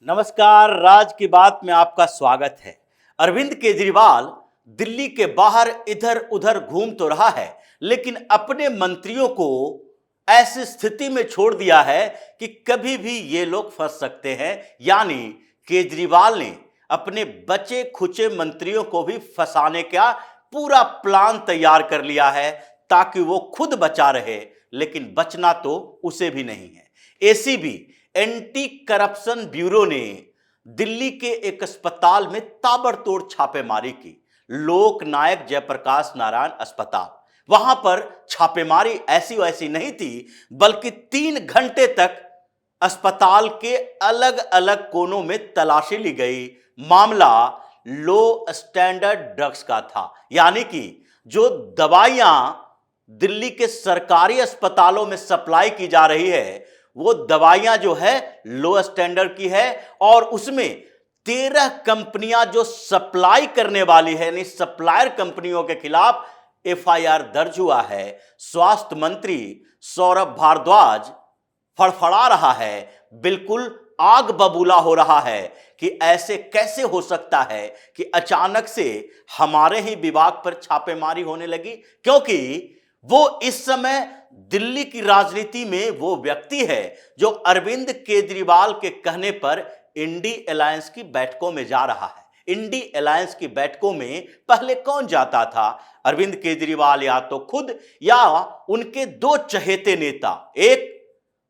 नमस्कार, राज की बात में आपका स्वागत है। अरविंद केजरीवाल दिल्ली के बाहर इधर उधर घूम तो रहा है, लेकिन अपने मंत्रियों को ऐसी स्थिति में छोड़ दिया है कि कभी भी ये लोग फंस सकते हैं। यानी केजरीवाल ने अपने बचे खुचे मंत्रियों को भी फंसाने का पूरा प्लान तैयार कर लिया है, ताकि वो खुद बचा रहे, लेकिन बचना तो उसे भी नहीं है। एसीबी एंटी करप्शन ब्यूरो ने दिल्ली के एक अस्पताल में ताबड़तोड़ छापेमारी की। लोकनायक जयप्रकाश नारायण अस्पताल, वहां पर छापेमारी ऐसी वैसी नहीं थी, बल्कि 3 घंटे तक अस्पताल के अलग अलग कोनों में तलाशी ली गई। मामला लो स्टैंडर्ड ड्रग्स का था, यानी कि जो दवाइयां दिल्ली के सरकारी अस्पतालों में सप्लाई की जा रही है, वो दवाइयां जो है लो स्टैंडर्ड की है, और उसमें 13 कंपनियां जो सप्लाई करने वाली है, यानी सप्लायर कंपनियों के खिलाफ एफआईआर दर्ज हुआ है। स्वास्थ्य मंत्री सौरभ भारद्वाज फड़फड़ा रहा है, बिल्कुल आग बबूला हो रहा है कि ऐसे कैसे हो सकता है कि अचानक से हमारे ही विभाग पर छापेमारी होने लगी, क्योंकि वो इस समय दिल्ली की राजनीति में वो व्यक्ति है जो अरविंद केजरीवाल के कहने पर इंडी अलायंस की बैठकों में जा रहा है। इंडी अलायंस की बैठकों में पहले कौन जाता था? अरविंद केजरीवाल या तो खुद या उनके 2 चहेते नेता, एक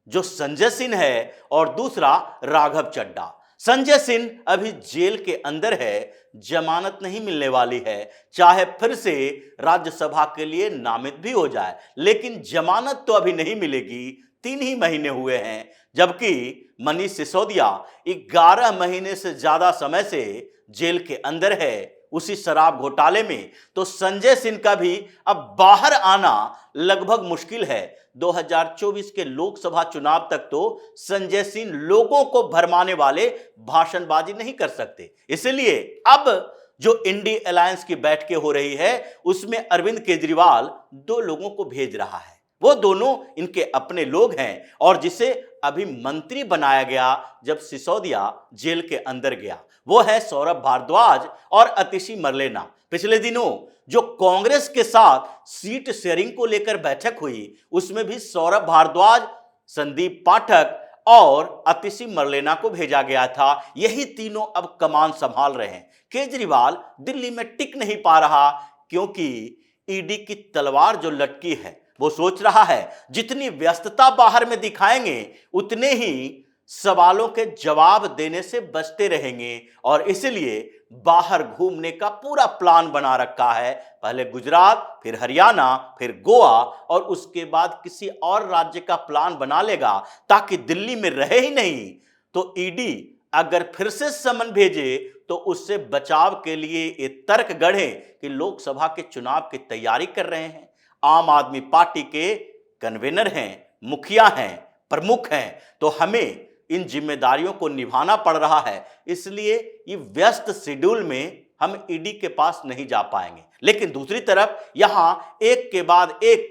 जो संजय सिंह है और दूसरा राघव चड्ढा। संजय सिंह अभी जेल के अंदर है, जमानत नहीं मिलने वाली है, चाहे फिर से राज्यसभा के लिए नामित भी हो जाए, लेकिन जमानत तो अभी नहीं मिलेगी। 3 ही महीने हुए हैं, जबकि मनीष सिसोदिया 11 महीने से ज्यादा समय से जेल के अंदर है उसी शराब घोटाले में। तो संजय सिंह का भी अब बाहर आना लगभग मुश्किल है। 2024 के लोकसभा चुनाव तक तो संजय सिंह लोगों को भरमाने वाले भाषणबाजी नहीं कर सकते। इसलिए अब जो इंडी अलायंस की बैठकें हो रही है, उसमें अरविंद केजरीवाल 2 लोगों को भेज रहा है। वो दोनों इनके अपने लोग हैं, और जिसे अभी मंत्री बनाया गया जब सिसोदिया जेल के अंदर गया, वो है सौरभ भारद्वाज और अतिशी मरलेना। पिछले दिनों जो कांग्रेस के साथ सीट शेयरिंग को लेकर बैठक हुई, उसमें भी सौरभ भारद्वाज, संदीप पाठक और अतिशी मरलेना को भेजा गया था। यही तीनों अब कमान संभाल रहे हैं। केजरीवाल दिल्ली में टिक नहीं पा रहा, क्योंकि ईडी की तलवार जो लटकी है, वो सोच रहा है जितनी व्यस्तता बाहर में दिखाएंगे, उतने ही सवालों के जवाब देने से बचते रहेंगे, और इसलिए बाहर घूमने का पूरा प्लान बना रखा है। पहले गुजरात, फिर हरियाणा, फिर गोवा, और उसके बाद किसी और राज्य का प्लान बना लेगा, ताकि दिल्ली में रहे ही नहीं तो ईडी अगर फिर से समन भेजे तो उससे बचाव के लिए ये तर्क गढ़े कि लोकसभा के चुनाव की तैयारी कर रहे हैं, आम आदमी पार्टी के कन्वीनर हैं, मुखिया हैं, प्रमुख हैं, तो हमें इन जिम्मेदारियों को निभाना पड़ रहा है। इसलिए ये व्यस्त शेड्यूल में हम ईडी के पास नहीं जा पाएंगे। लेकिन दूसरी तरफ यहां एक के बाद एक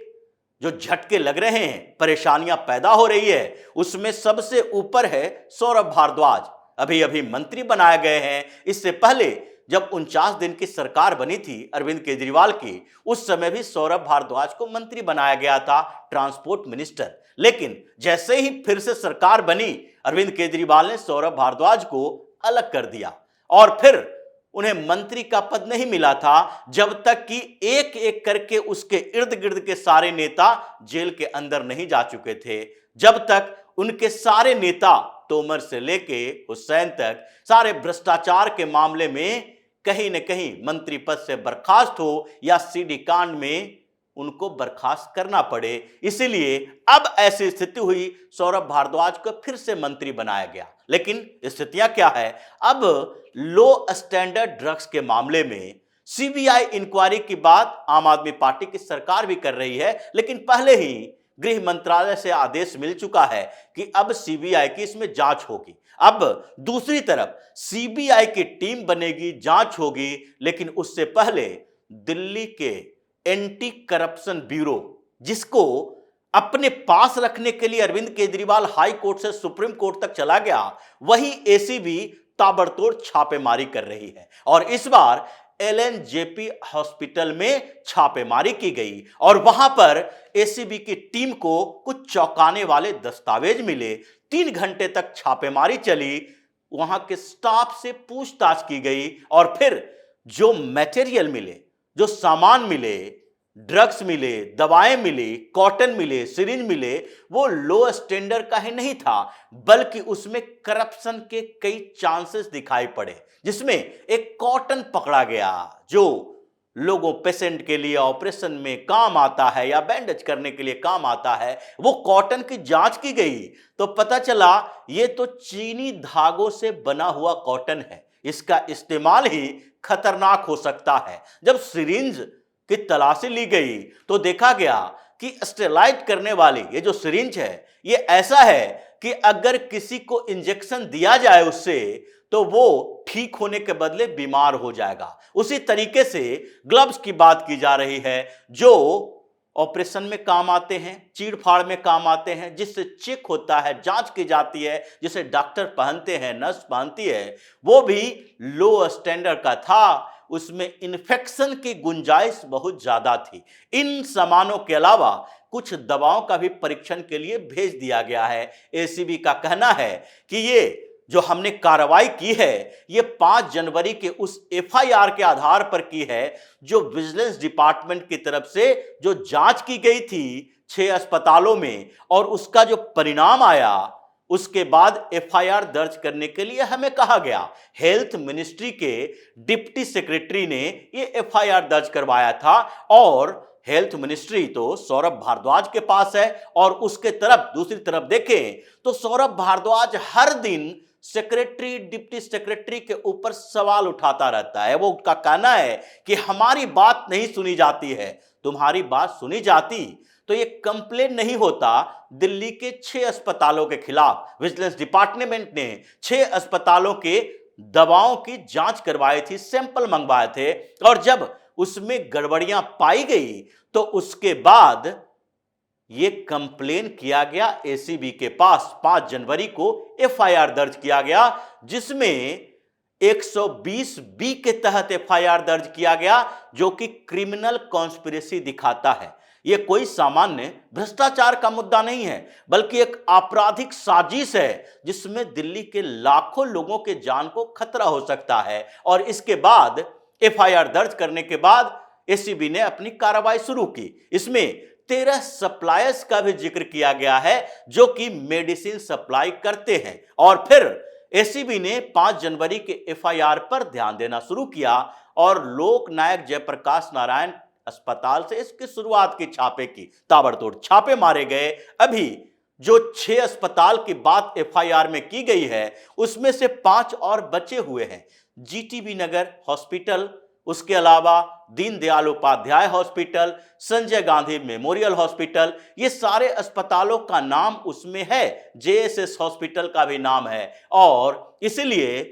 जो झटके लग रहे हैं, परेशानियां पैदा हो रही है, उसमें सबसे ऊपर है सौरभ भारद्वाज। अभी अभी मंत्री बनाए गए हैं। इससे पहले जब 49 दिन की सरकार बनी थी अरविंद केजरीवाल की, उस समय भी सौरभ भारद्वाज को मंत्री बनाया गया था, ट्रांसपोर्ट मिनिस्टर। लेकिन जैसे ही फिर से सरकार बनी, अरविंद केजरीवाल ने सौरभ भारद्वाज को अलग कर दिया, और फिर उन्हें मंत्री का पद नहीं मिला था, जब तक कि एक एक करके उसके इर्द गिर्द के सारे नेता जेल के अंदर नहीं जा चुके थे। जब तक उनके सारे नेता, तोमर से लेके हुसैन तक, सारे भ्रष्टाचार के मामले में कहीं न कहीं मंत्री पद से बर्खास्त हो, या सीडी कांड में उनको बर्खास्त करना पड़े। इसीलिए अब ऐसी स्थिति हुई, सौरभ भारद्वाज को फिर से मंत्री बनाया गया। लेकिन स्थितियां क्या है? अब लो स्टैंडर्ड ड्रग्स के मामले में सीबीआई इंक्वायरी की बात आम आदमी पार्टी की सरकार भी कर रही है, लेकिन पहले ही गृह मंत्रालय से आदेश मिल चुका है कि अब सीबीआई की इसमें जांच होगी। अब दूसरी तरफ सीबीआई की टीम बनेगी, जांच होगी, लेकिन उससे पहले दिल्ली के एंटी करप्शन ब्यूरो, जिसको अपने पास रखने के लिए अरविंद केजरीवाल हाई कोर्ट से सुप्रीम कोर्ट तक चला गया, वही एसीबी ताबड़तोड़ छापेमारी कर रही है। और इस बार एलएनजेपी हॉस्पिटल में छापेमारी की गई और वहां पर एसीबी की टीम को कुछ चौंकाने वाले दस्तावेज मिले। 3 घंटे तक छापेमारी चली, वहां के स्टाफ से पूछताछ की गई और फिर जो मटेरियल मिले, जो सामान मिले, ड्रग्स मिले, दवाएं मिली, कॉटन मिले, सिरिंज मिले, वो लो स्टैंडर्ड का ही नहीं था, बल्कि उसमें करप्शन के कई चांसेस दिखाई पड़े। जिसमें एक कॉटन पकड़ा गया जो लोगों पेशेंट के लिए ऑपरेशन में काम आता है या बैंडेज करने के लिए काम आता है, वो कॉटन की जांच की गई तो पता चला ये तो चीनी धागों से बना हुआ कॉटन है, इसका इस्तेमाल ही खतरनाक हो सकता है। जब सिरिंज की तलाशी ली गई तो देखा गया कि स्टेरलाइट करने वाली ये जो सिरिंज है, ये ऐसा है कि अगर किसी को इंजेक्शन दिया जाए उससे तो वो ठीक होने के बदले बीमार हो जाएगा। उसी तरीके से ग्लव्स की बात की जा रही है जो ऑपरेशन में काम आते हैं, चीड़ फाड़ में काम आते हैं, जिससे चेक होता है, जांच की जाती है, जिसे डॉक्टर पहनते हैं, नर्स पहनती है, वो भी लो स्टैंडर्ड का था। उसमें इन्फेक्शन की गुंजाइश बहुत ज्यादा थी। इन सामानों के अलावा कुछ दवाओं का भी परीक्षण के लिए भेज दिया गया है। एसीबी का कहना है कि ये जो हमने कार्रवाई की है ये 5 जनवरी के उस एफआईआर के आधार पर की है जो विजिलेंस डिपार्टमेंट की तरफ से जो जांच की गई थी 6 अस्पतालों में, और उसका जो परिणाम आया उसके बाद एफआईआर दर्ज करने के लिए हमें कहा गया। हेल्थ मिनिस्ट्री के डिप्टी सेक्रेटरी ने ये एफआईआर दर्ज करवाया था और हेल्थ मिनिस्ट्री तो सौरभ भारद्वाज के पास है और उसके तरफ दूसरी तरफ देखें तो सौरभ भारद्वाज हर दिन सेक्रेटरी डिप्टी सेक्रेटरी के ऊपर सवाल उठाता रहता है। वो उनका कहना है कि हमारी बात नहीं सुनी जाती है, तुम्हारी बात सुनी जाती तो ये कंप्लेन नहीं होता। दिल्ली के 6 अस्पतालों के खिलाफ विजिलेंस डिपार्टमेंट ने 6 अस्पतालों के दवाओं की जांच करवाई थी, सैंपल मंगवाए थे, और जब उसमें गड़बड़ियां पाई गई तो उसके बाद ये कंप्लेन किया गया एसीबी के पास। 5 जनवरी को एफआईआर दर्ज किया गया जिसमें 120 बी के तहत एफआईआर दर्ज किया गया जो कि क्रिमिनल कॉन्स्पिरेसी दिखाता है। यह कोई सामान्य भ्रष्टाचार का मुद्दा नहीं है बल्कि एक आपराधिक साजिश है जिसमें दिल्ली के लाखों लोगों के जान को खतरा हो सकता है। और इसके बाद एफआईआर दर्ज करने के बाद एसीबी ने अपनी कार्रवाई शुरू की। इसमें 13 सप्लायर्स का भी जिक्र किया गया है जो कि मेडिसिन सप्लाई करते हैं। और फिर एसीबी ने 5 जनवरी के एफआईआर पर ध्यान देना शुरू किया और लोकनायक जयप्रकाश नारायण अस्पताल से इसकी शुरुआत की छापे की। ताबड़तोड़ छापे मारे गए। अभी जो 6 अस्पताल की बात एफआईआर में की गई है उसमें से 5 और बचे हुए हैं। जीटीबी नगर हॉस्पिटल, उसके अलावा Deendayal Upadhyay hospital, Sanjay Gandhi memorial hospital, ये सारे अस्पतालों का नाम उसमें है। जेएसएस हॉस्पिटल का भी नाम है और इसलिए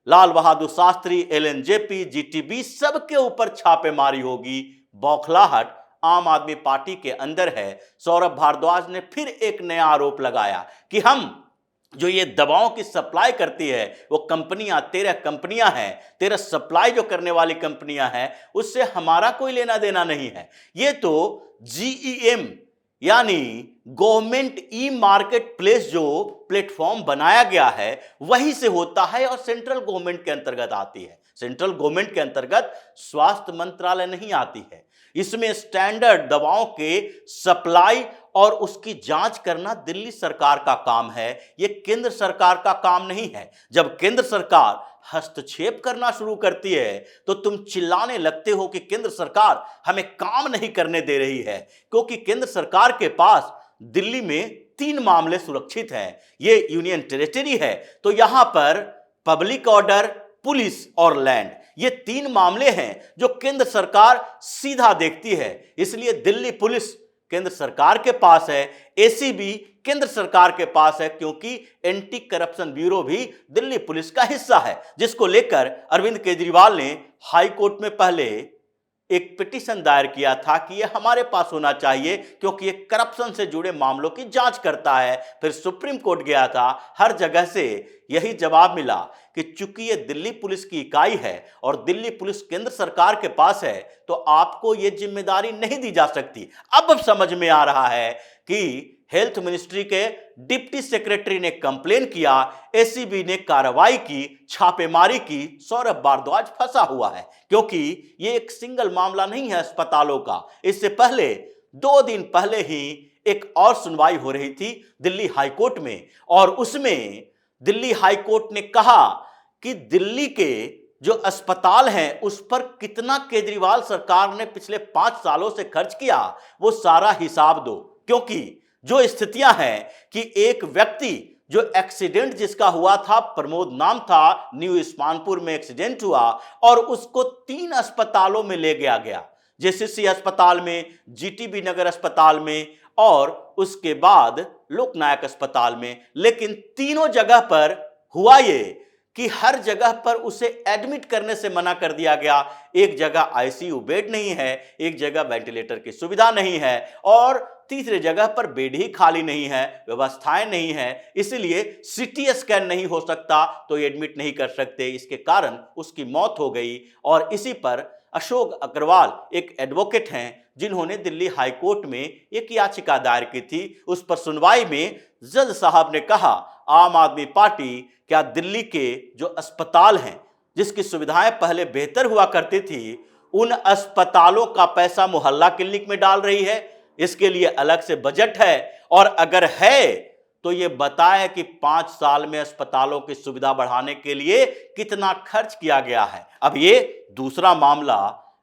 लाल बहादुर शास्त्री, एलएनजेपी, जीटीबी सबके ऊपर छापेमारी होगी। बौखलाहट आम आदमी पार्टी के अंदर है। सौरभ भारद्वाज ने फिर एक नया आरोप लगाया कि हम जो ये दवाओं की सप्लाई करती है वो कंपनियां 13 कंपनियां हैं, 13 सप्लाई जो करने वाली कंपनियां हैं उससे हमारा कोई लेना देना नहीं है। ये तो जीईएम यानी गवर्नमेंट ई मार्केट प्लेस जो प्लेटफॉर्म बनाया गया है वहीं से होता है और सेंट्रल गवर्नमेंट के अंतर्गत आती है। सेंट्रल गवर्नमेंट के अंतर्गत स्वास्थ्य मंत्रालय नहीं आती है। इसमें स्टैंडर्ड दवाओं के सप्लाई और उसकी जांच करना दिल्ली सरकार का काम है, यह केंद्र सरकार का काम नहीं है। जब केंद्र सरकार हस्तक्षेप करना शुरू करती है तो तुम चिल्लाने लगते हो कि केंद्र सरकार हमें काम नहीं करने दे रही है, क्योंकि केंद्र सरकार के पास दिल्ली में 3 मामले सुरक्षित हैं। ये यूनियन टेरिटरी है तो यहां पर पब्लिक ऑर्डर, पुलिस और लैंड, ये 3 मामले हैं जो केंद्र सरकार सीधा देखती है। इसलिए दिल्ली पुलिस केंद्र सरकार के पास है, एसीबी केंद्र सरकार के पास है, क्योंकि एंटी करप्शन ब्यूरो भी दिल्ली पुलिस का हिस्सा है, जिसको लेकर अरविंद केजरीवाल ने हाई कोर्ट में पहले एक पिटीशन दायर किया था कि यह हमारे पास होना चाहिए क्योंकि ये करप्शन से जुड़े मामलों की जांच करता है। फिर सुप्रीम कोर्ट गया था, हर जगह से यही जवाब मिला कि चूंकि ये दिल्ली पुलिस की इकाई है और दिल्ली पुलिस केंद्र सरकार के पास है तो आपको ये जिम्मेदारी नहीं दी जा सकती। अब समझ में आ रहा है कि हेल्थ मिनिस्ट्री के डिप्टी सेक्रेटरी ने कंप्लेन किया, एसीबी ने कार्रवाई की, छापेमारी की, सौरभ भारद्वाज फंसा हुआ है क्योंकि ये एक सिंगल मामला नहीं है अस्पतालों का। इससे पहले 2 दिन पहले ही एक और सुनवाई हो रही थी दिल्ली हाईकोर्ट में और उसमें दिल्ली हाईकोर्ट ने कहा कि दिल्ली के जो अस्पताल हैं उस पर कितना केजरीवाल सरकार ने पिछले 5 सालों से खर्च किया वो सारा हिसाब दो, क्योंकि जो स्थितियां हैं कि एक व्यक्ति जो एक्सीडेंट जिसका हुआ था, प्रमोद नाम था, न्यू इस्मानपुर में एक्सीडेंट हुआ और उसको 3 अस्पतालों में ले गया, जेसीसी अस्पताल में, जीटीबी नगर अस्पताल में और उसके बाद लोकनायक अस्पताल में। लेकिन तीनों जगह पर हुआ ये कि हर जगह पर उसे एडमिट करने से मना कर दिया गया। एक जगह आईसीयू बेड नहीं है, एक जगह वेंटिलेटर की सुविधा नहीं है और तीसरे जगह पर बेड ही खाली नहीं है, व्यवस्थाएं नहीं है, इसलिए सीटी स्कैन नहीं हो सकता तो एडमिट नहीं कर सकते। इसके कारण उसकी मौत हो गई। और इसी पर अशोक अग्रवाल एक एडवोकेट हैं जिन्होंने दिल्ली हाईकोर्ट में एक याचिका दायर की थी। उस पर सुनवाई में जज साहब ने कहा, आम आदमी पार्टी क्या दिल्ली के जो अस्पताल हैं जिसकी सुविधाएं पहले बेहतर हुआ करती थी, उन अस्पतालों का पैसा मोहल्ला क्लिनिक में डाल रही है? इसके लिए अलग से बजट है और अगर है तो ये बताए कि 5 साल में अस्पतालों की सुविधा बढ़ाने के लिए कितना खर्च किया गया है। अब ये दूसरा मामला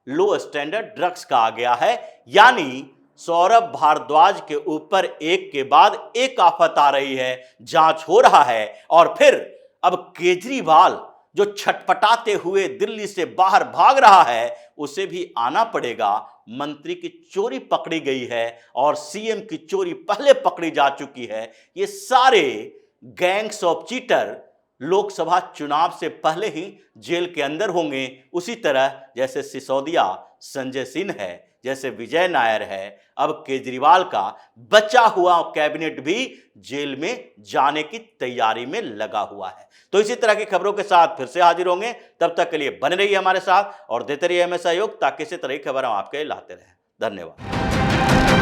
लो स्टैंडर्ड ड्रग्स का आ गया है, यानी सौरभ भारद्वाज के ऊपर एक के बाद एक आफत आ रही है, जांच हो रहा है और फिर अब केजरीवाल जो छटपटाते हुए दिल्ली से बाहर भाग रहा है उसे भी आना पड़ेगा। मंत्री की चोरी पकड़ी गई है और सीएम की चोरी पहले पकड़ी जा चुकी है। ये सारे गैंग्स ऑफ चीटर लोकसभा चुनाव से पहले ही जेल के अंदर होंगे। उसी तरह जैसे सिसोदिया संजय सिंह है, जैसे विजय नायर है, अब केजरीवाल का बचा हुआ कैबिनेट भी जेल में जाने की तैयारी में लगा हुआ है। तो इसी तरह की खबरों के साथ फिर से हाजिर होंगे, तब तक के लिए बने रहिए हमारे साथ और देते रहिए हमें सहयोग ताकि इसी तरह की खबर हम आपके लिए लाते रहें। धन्यवाद।